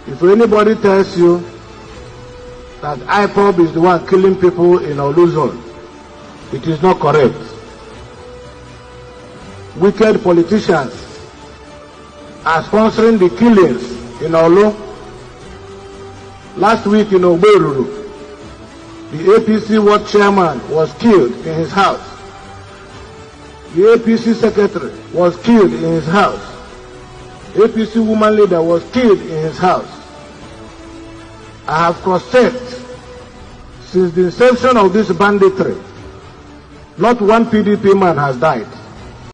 If anybody tells you that IPOB is the one killing people in Oluzon, it is not correct. Wicked politicians are sponsoring the killings in Olu. Last week in Oberuru, the APC ward chairman was killed in his house. The APC secretary was killed in his house. APC woman leader was killed in his house. I have cross-checked since the inception of this banditry. Not one PDP man has died.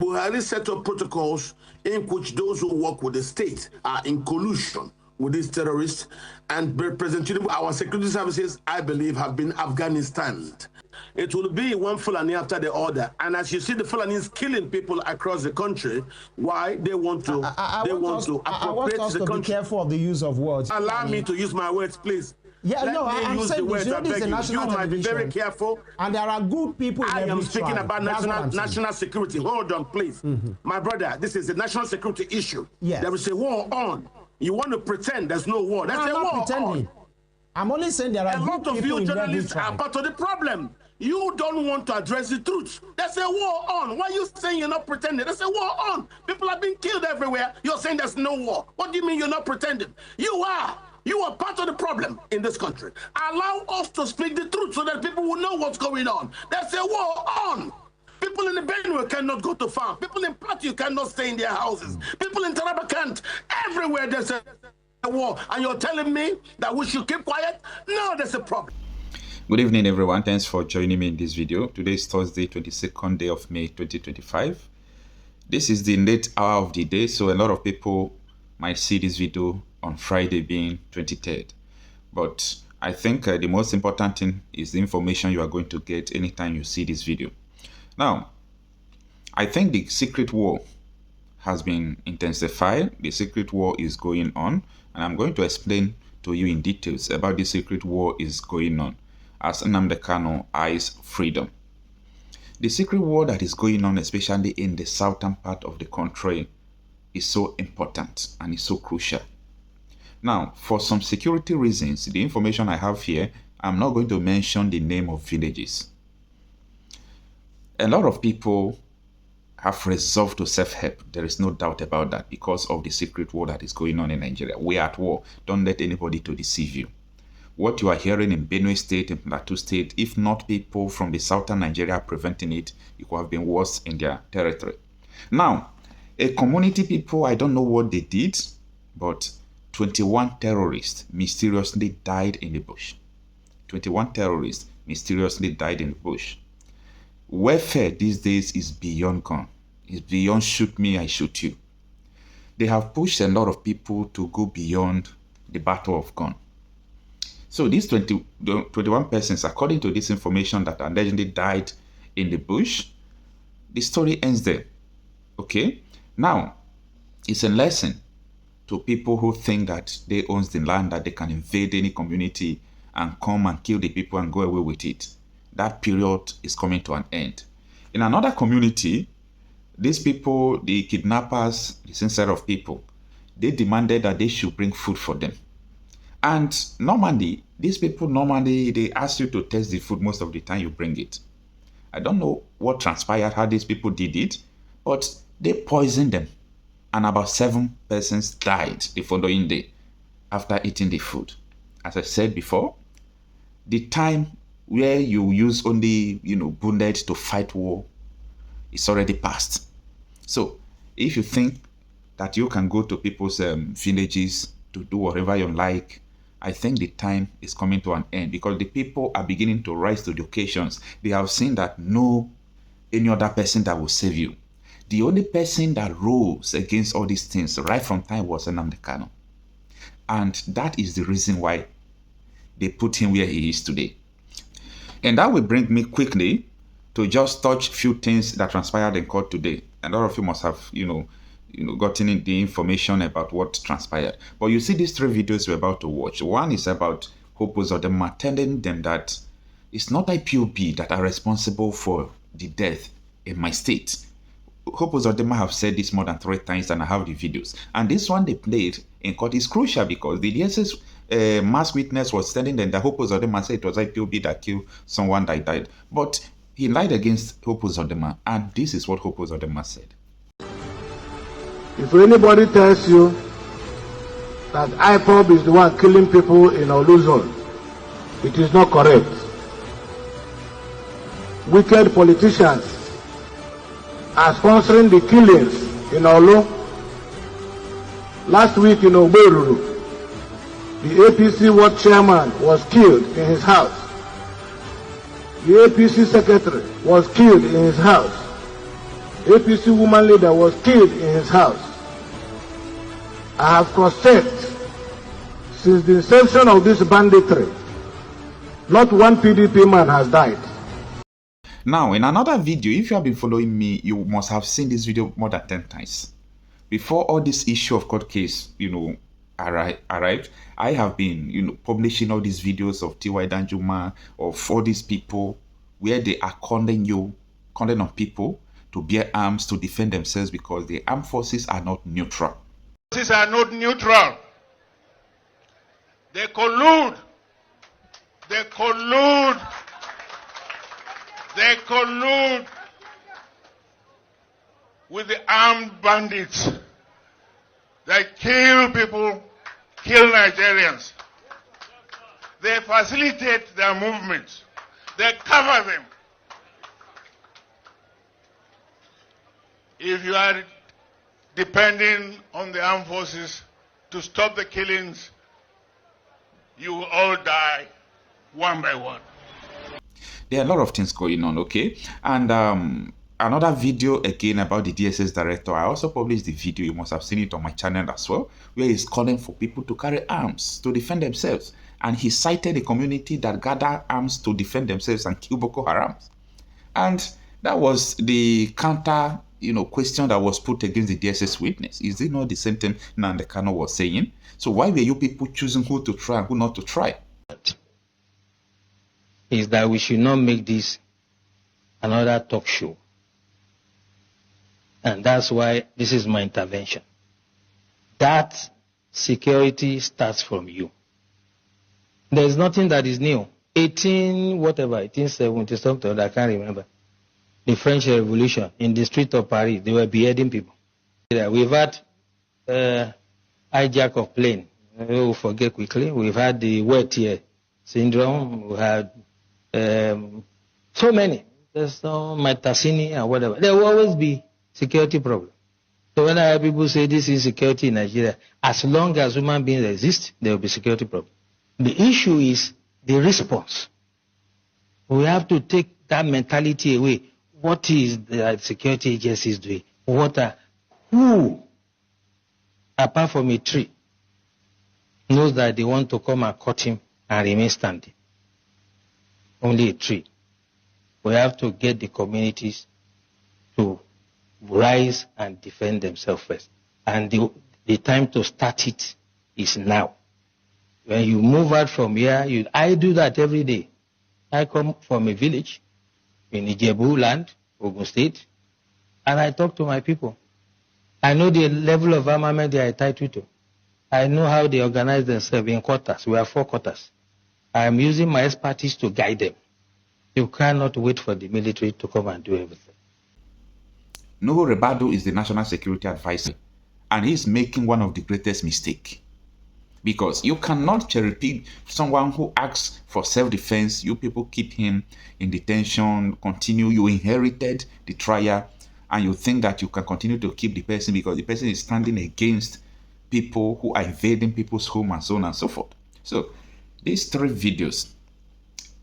Buhari set up protocols in which those who work with the state are in collusion with these terrorists, and President our security services, I believe, have been Afghanistan. It will be one Fulani after the other, and as you see, the Fulanis killing people across the country. Why? They want to appropriate the country. Be careful of the use of words. Allow me to use my words, please. Yeah, I'm saying this. This is a national might be very careful. And there are good people in every I am speaking tribe. about national security. Hold on, please. My brother, this is a national security issue. Yes. There is a war on. You want to pretend there's no war. That's a war pretending. On. I'm only saying there are a lot of you journalists are part of the problem. You don't want to address the truth. There's a war on. Why are you saying you're not pretending? There's a war on. People are being killed everywhere. You're saying there's no war. What do you mean you're not pretending? You are. You are part of the problem in this country. Allow us to speak the truth so that people will know what's going on. There's a war on. People in the Benue cannot go to farm. People in Plateau cannot stay in their houses. People in Taraba can't. Everywhere there's a war. And you're telling me that we should keep quiet? No, there's a problem. Good evening, everyone. Thanks for joining me in this video. Today is Thursday, 22nd day of May, 2025. This is the late hour of the day, so a lot of people might see this video on Friday being 23rd. But I think the most important thing is the information you are going to get anytime you see this video. Now, I think the secret war has been intensified. The secret war is going on, and I'm going to explain to you in details about the secret war is going on as Nnamdi Kanu eyes freedom. The secret war that is going on, especially in the southern part of the country, is so important and is so crucial. Now, for some security reasons, the information I have here, I'm not going to mention the name of villages. A lot of people have resolved to self-help. There is no doubt about that because of the secret war that is going on in Nigeria. We are at war. Don't let anybody to deceive you. What you are hearing in Benue State and Plateau State, if not people from the southern Nigeria preventing it, it would have been worse in their territory. Now, a community people, I don't know what they did, but 21 terrorists mysteriously died in the bush. 21 terrorists mysteriously died in the bush. Warfare these days is beyond gun. It's beyond shoot me, I shoot you. They have pushed a lot of people to go beyond the battle of gun. So these 21 persons, according to this information that allegedly died in the bush, the story ends there. Okay? Now, it's a lesson to people who think that they own the land, that they can invade any community and come and kill the people and go away with it. That period is coming to an end. In another community, these people, the kidnappers, the sincere of people, they demanded that they should bring food for them. And normally, these people, they ask you to test the food most of the time you bring it. I don't know what transpired, how these people did it, but they poisoned them. And about 7 persons died the following day after eating the food. As I said before, the time where you use only, bullets to fight war is already past. So if you think that you can go to people's villages to do whatever you like, I think the time is coming to an end because the people are beginning to rise to the occasions. They have seen that no any other person that will save you. The only person that rose against all these things right from time was Nnamdi Kanu. And that is the reason why they put him where he is today. And that will bring me quickly to just touch a few things that transpired in court today. A lot of you must have, gotten the information about what transpired. But you see these 3 videos we're about to watch. One is about Hope Uzodinma telling them that it's not IPOB that are responsible for the death in my state. Hope Uzodinma have said this more than 3 times, and I have the videos. And this one they played in court is crucial because the DSS mass witness was telling them that Hope Uzodinma said it was IPOB that killed someone that died. But he lied against Hope Uzodinma, and this is what Hope Uzodinma said. If anybody tells you that IPOB is the one killing people in Oluzon, it is not correct. Wicked politicians are sponsoring the killings in Olu. Last week in Oberuru, the APC ward chairman was killed in his house. The APC secretary was killed in his house. APC woman leader was killed in his house. I have cross-checked since the inception of this banditry. Not one PDP man has died. Now, in another video, if you have been following me, you must have seen this video more than 10 times. Before all this issue of court case, arrived, I have been, publishing all these videos of T.Y. Danjuma, of all these people, where they are calling on people to bear arms to defend themselves because the armed forces are not neutral. Forces are not neutral. They collude. They collude. They collude with the armed bandits. They kill people, kill Nigerians. They facilitate their movements. They cover them. If you are depending on the armed forces to stop the killings, you will all die one by one. There are a lot of things going on, okay? And another video again about the DSS director. I also published the video. You must have seen it on my channel as well, where he's calling for people to carry arms to defend themselves. And he cited a community that gather arms to defend themselves and kill Boko Haram. And that was the counter, question that was put against the DSS witness. Is it not the same thing Nnamdi Kanu was saying? So why were you people choosing who to try and who not to try? Is that we should not make this another talk show. And that's why this is my intervention. That security starts from you. There's nothing that is new. 1870 something, I can't remember. The French Revolution, in the street of Paris, they were beheading people. We've had hijack of plane. We'll forget quickly. We've had the wet here syndrome. We had so many. There's no Metasini and whatever. There will always be security problem. So when I hear people say this is security in Nigeria, as long as human beings exist, there will be security problem. The issue is the response. We have to take that mentality away. What is the security agencies doing? Who, apart from a tree, knows that they want to come and cut him and remain standing? Only a tree. We have to get the communities to rise and defend themselves first. And the time to start it is now. When you move out from here, I do that every day. I come from a village in Ijebu land, Ogun State, and I talk to my people. I know the level of armament they are entitled to. I know how they organize themselves in quarters. We have 4 quarters. I am using my expertise to guide them. You cannot wait for the military to come and do everything. Nuhu Ribadu is the National Security Advisor, and he's making one of the greatest mistakes. Because you cannot cherry-pick someone who asks for self-defense. You people keep him in detention, continue. You inherited the trial, and you think that you can continue to keep the person because the person is standing against people who are invading people's home and so on and so forth. So these 3 videos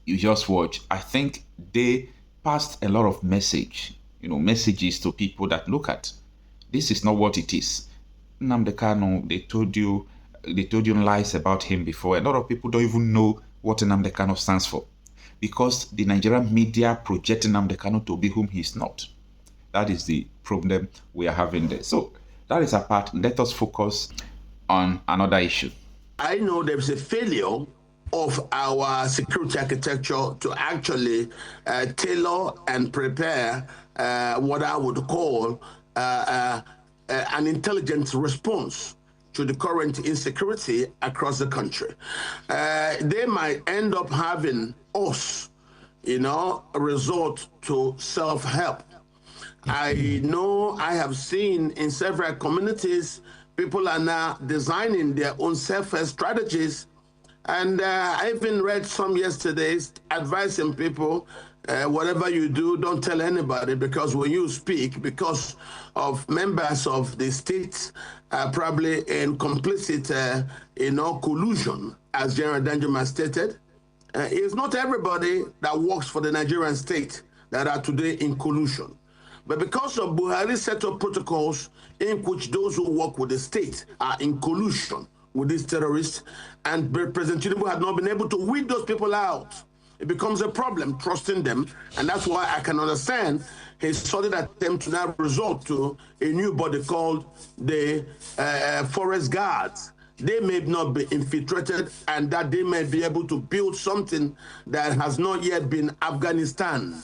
you just watch, I think they passed a lot of messages to people that look at. This is not what it is. Nnamdi Kanu, they told you lies about him before. A lot of people don't even know what Nnamdi Kanu stands for because the Nigerian media project Nnamdi Kanu to be whom he is not. That is the problem we are having there. So that is apart. Let us focus on another issue. I know there is a failure of our security architecture to actually tailor and prepare what I would call an intelligent response to the current insecurity across the country. They might end up having us, resort to self-help. I know I have seen in several communities, people are now designing their own self-help strategies. And I even read some yesterday advising people, whatever you do, don't tell anybody, because when you speak, because of members of the state probably in complicit, collusion, as General Danjuma stated. It's not everybody that works for the Nigerian state that are today in collusion. But because of Buhari's set of protocols in which those who work with the state are in collusion with these terrorists, and President Tinubu had not been able to weed those people out, it becomes a problem trusting them. And that's why I can understand his sudden attempt to now resort to a new body called the Forest Guards. They may not be infiltrated, and that they may be able to build something that has not yet been Afghanistan.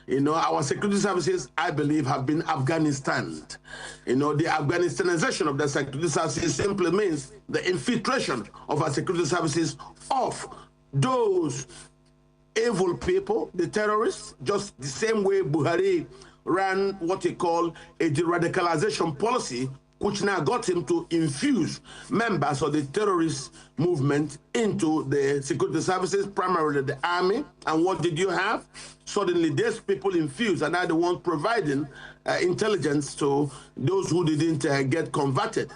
Our security services, I believe, have been Afghanistan. The Afghanistanization of the security services simply means the infiltration of our security services of those evil people, the terrorists, just the same way Buhari ran what he called a de-radicalization policy, which now got him to infuse members of the terrorist movement into the security services, primarily the army. And what did you have? Suddenly, these people infused and are the ones providing intelligence to those who didn't get converted,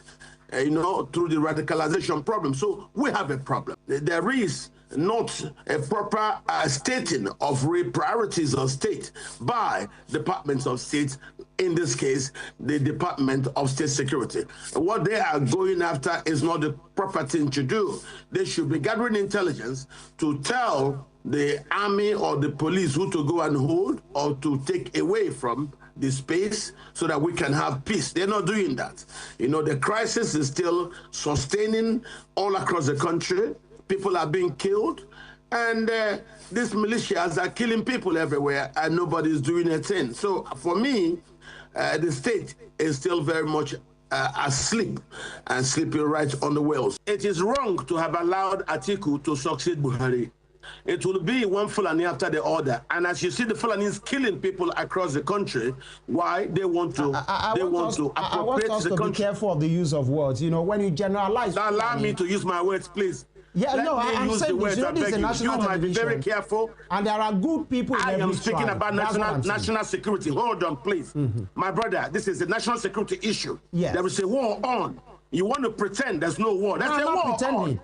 through the radicalization problem. So we have a problem. There is not a proper stating of priorities of state by departments of state, in this case, the Department of State Security. What they are going after is not the proper thing to do. They should be gathering intelligence to tell the army or the police who to go and hold or to take away from the space so that we can have peace. They're not doing that. The crisis is still sustaining all across the country. People are being killed, and these militias are killing people everywhere, and nobody's doing a thing. So for me, the state is still very much asleep and sleeping right on the wheels. It is wrong to have allowed Atiku to succeed Buhari. It will be one Fulani after the other, and as you see, the Fulanis killing people across the country. Why? They want to appropriate the country. Be careful of the use of words. When you generalize. Now allow me to use my words, please. Yeah, I'm saying this is a national You might be very careful. And there are good people in every I am speaking tribe. about national security. Hold on, please. My brother, this is a national security issue. Yes. There is a war on. You want to pretend there's no war. There's a war on.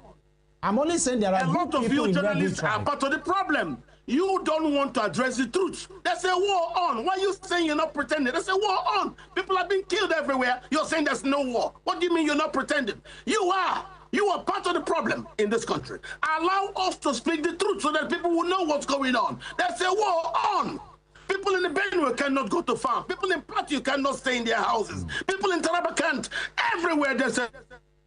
I'm only saying there are a lot of you journalists are part of the problem. You don't want to address the truth. There's a war on. Why are you saying you're not pretending? There's a war on. People are being killed everywhere. You're saying there's no war. What do you mean you're not pretending? You are. You are part of the problem in this country. Allow us to speak the truth so that people will know what's going on. There's a war on. People in the Benue cannot go to farm. People in Plateau cannot stay in their houses. People in Taraba can't. Everywhere there's a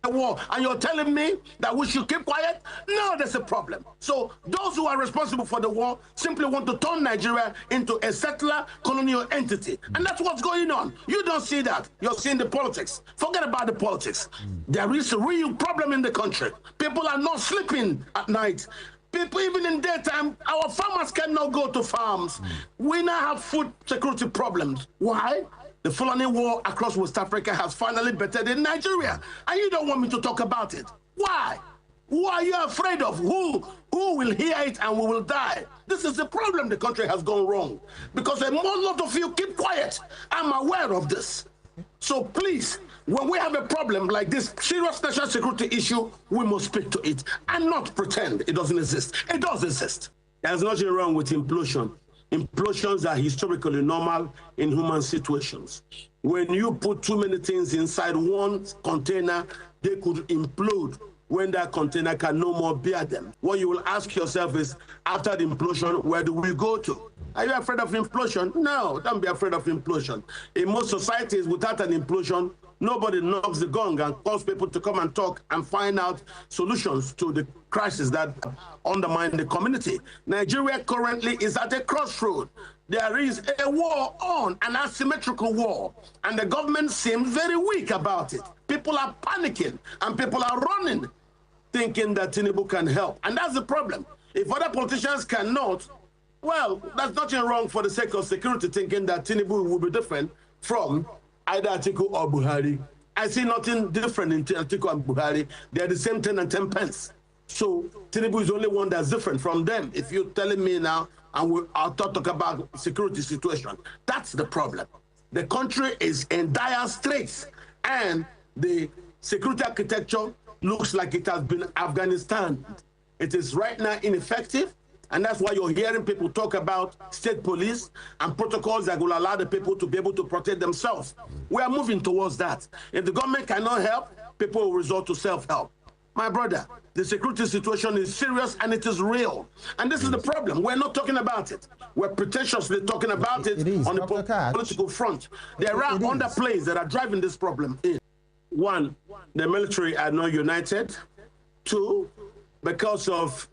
war, and you're telling me that we should keep quiet? No, there's a problem. So those who are responsible for the war simply want to turn Nigeria into a settler colonial entity, and that's what's going on. You don't see that. You're seeing the politics. Forget about the politics. There is a real problem in the country. People are not sleeping at night. People, even in daytime, our farmers cannot go to farms. We now have food security problems. Why? The Fulani war across West Africa has finally bettered in Nigeria. And you don't want me to talk about it. Why? Who are you afraid of? Who will hear it and we will die? This is the problem. The country has gone wrong. Because a lot of you keep quiet. I'm aware of this. So please, when we have a problem like this serious national security issue, we must speak to it and not pretend it doesn't exist. It does exist. There's nothing wrong with implosion. Implosions are historically normal in human situations. When you put too many things inside one container, they could implode when that container can no more bear them. What you will ask yourself is, after the implosion, where do we go to? Are you afraid of implosion? No, don't be afraid of implosion. In most societies, without an implosion, Nobody knocks the gong and calls people to come and talk and find out solutions to the crisis that undermine the community. Nigeria currently is at a crossroad. There is a war on, an asymmetrical war, and the government seems very weak about it. People are panicking and people are running, thinking that Tinubu can help. And that's the problem. If other politicians cannot, well, there's nothing wrong for the sake of security thinking that Tinubu will be different from either Atiku or Buhari. I see nothing different in Atiku and Buhari. They're the same 10 and 10 pence. So Tinubu is the only one that's different from them. If you're telling me now, and I'll talk about security situation, that's the problem. The country is in dire straits, and the security architecture looks like it has been Afghanistan. It is right now ineffective, and that's why you're hearing people talk about state police and protocols that will allow the people to be able to protect themselves. We are moving towards that. If the government cannot help, people will resort to self-help. My brother, the security situation is serious and it is real. And this is the problem. We're not talking about it. We're pretentiously talking about it on the political front. There are underplays that are driving this problem in. One, the military are not united. Two, because of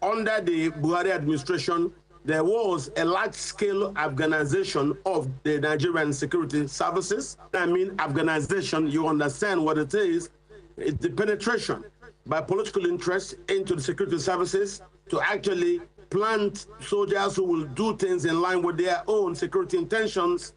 under the Buhari administration, there was a large-scale Afghanization of the Nigerian security services. I mean, Afghanization, you understand what it is. It's the penetration by political interests into the security services to actually plant soldiers who will do things in line with their own security intentions.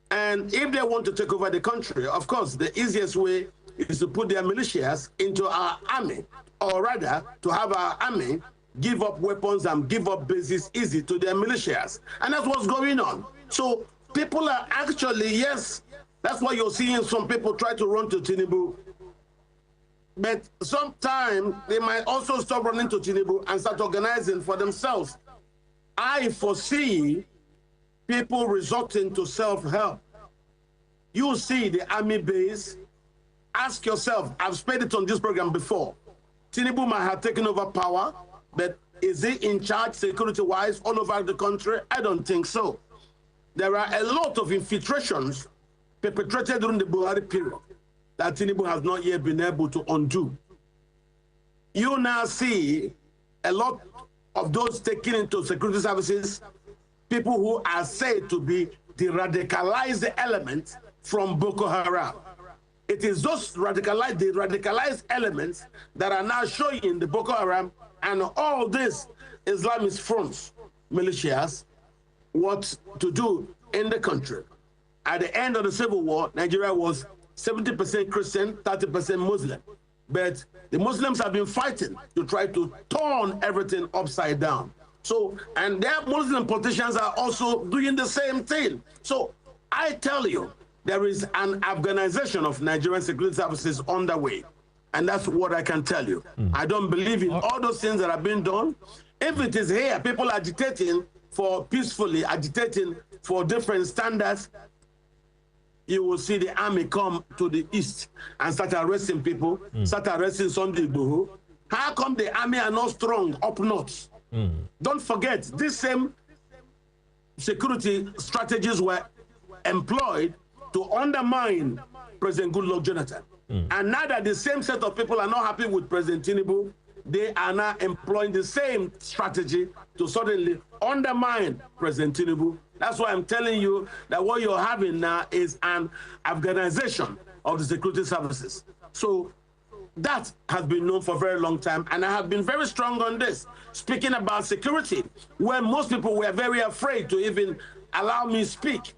And if they want to take over the country, of course, the easiest way is to put their militias into our army, or rather to have our army give up weapons and give up bases easy to their militias. And that's what's going on. So people are actually, yes, that's why you're seeing some people try to run to Tinubu. But sometimes they might also stop running to Tinubu and start organizing for themselves. I foresee people resorting to self-help. You see the army base. Ask yourself, I've spent it on this program before. Tinubu might have taken over power, but is he in charge security-wise all over the country? I don't think so. There are a lot of infiltrations perpetrated during the Buhari period that Tinubu has not yet been able to undo. You now see a lot of those taken into security services, people who are said to be the radicalized elements from Boko Haram. It is those radicalized elements that are now showing the Boko Haram and all these Islamist fronts, militias, what to do in the country. At the end of the Civil War, Nigeria was 70% Christian, 30% Muslim. But the Muslims have been fighting to try to turn everything upside down. So, and their Muslim politicians are also doing the same thing. So I tell you, there is an Afghanization of Nigerian security services underway. And that's what I can tell you. I don't believe in all those things that are being done. If it is here, people agitating for peacefully, agitating for different standards, you will see the army come to the east and start arresting people, start arresting Sunday Igbo. How come the army are not strong up north? Don't forget, these same security strategies were employed to undermine President Goodluck Jonathan. And now that the same set of people are not happy with President Tinubu, they are now employing the same strategy to suddenly undermine President Tinubu. That's why I'm telling you that what you're having now is an Afghanization of the security services. So that has been known for a very long time, and I have been very strong on this. Speaking about security, where most people were very afraid to even allow me speak,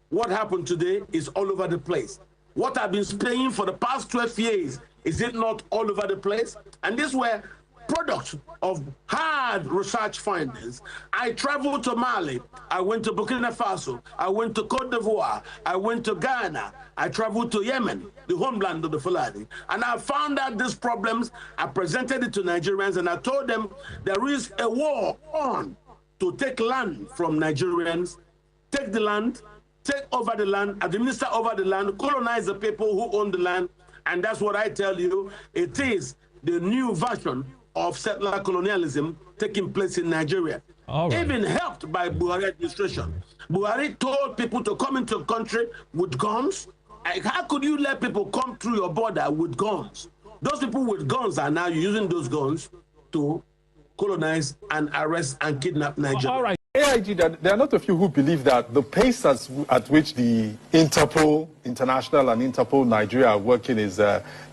what happened today is all over the place. What I've been saying for the past 12 years, is it not all over the place? And these were products of hard research findings. I traveled to Mali, I went to Burkina Faso, I went to Cote d'Ivoire, I went to Ghana, I traveled to Yemen, the homeland of the Fulani, and I found out these problems. I presented it to Nigerians and I told them there is a war on to take land from Nigerians, take the land, take over the land, administer over the land, colonize the people who own the land. And that's what I tell you, it is the new version of settler colonialism taking place in Nigeria. Even helped by Buhari administration. Buhari told people to come into the country with guns How could you let people come through your border with guns? Those people with guns are now using those guns to colonize and arrest and kidnap Nigeria. All right. AIG, there are not a few who believe that the pace at which the Interpol International and Interpol Nigeria are working is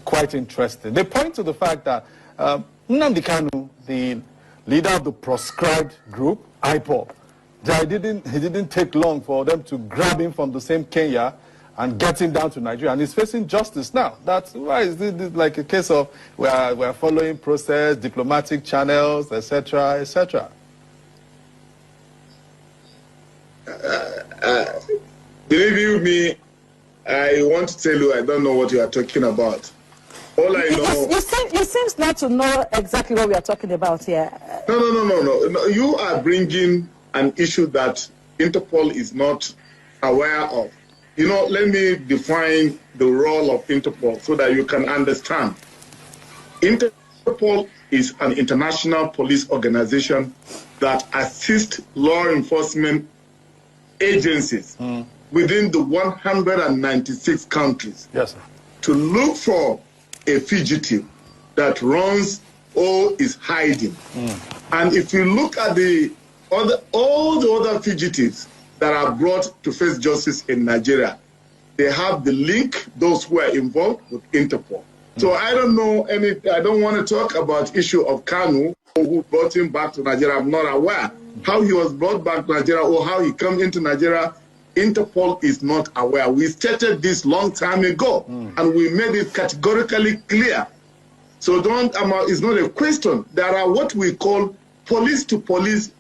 quite interesting. They point to the fact that Nnamdi Kanu, the leader of the proscribed group, IPOB, it didn't take long for them to grab him from the same Kenya and get him down to Nigeria, and he's facing justice now. That's why is this like a case of we're following process, diplomatic channels, etc., etc. Believe you me, I want to tell you I don't know what you are talking about. All I know... You seems not to know exactly what we are talking about here. No. You are bringing an issue that Interpol is not aware of. You know, let me define the role of Interpol so that you can understand. Interpol is an international police organization that assists law enforcement agencies within the 196 countries to look for a fugitive that runs or is hiding. And if you look at all the other fugitives that are brought to face justice in Nigeria, they have the link, those who are involved with Interpol. So I don't know I don't want to talk about issue of Kanu, who brought him back to Nigeria. I'm not aware how he was brought back to Nigeria or how he came into Nigeria. Interpol is not aware. We stated this long time ago, and we made it categorically clear. So it's not a question. There are what we call police-to-police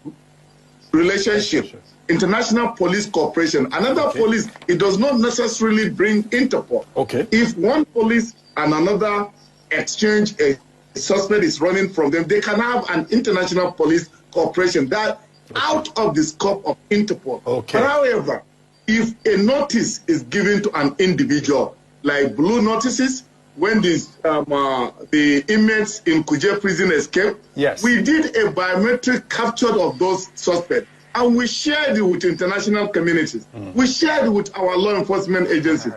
relationships. International police cooperation. Another police, it does not necessarily bring Interpol. Okay. If one police and another exchange, a suspect is running from them, they can have an international police cooperation that out of the scope of Interpol. Okay. But however, if a notice is given to an individual, like blue notices, when the inmates in Kuje prison escaped, we did a biometric capture of those suspects. And we shared it with international communities. We shared it with our law enforcement agencies.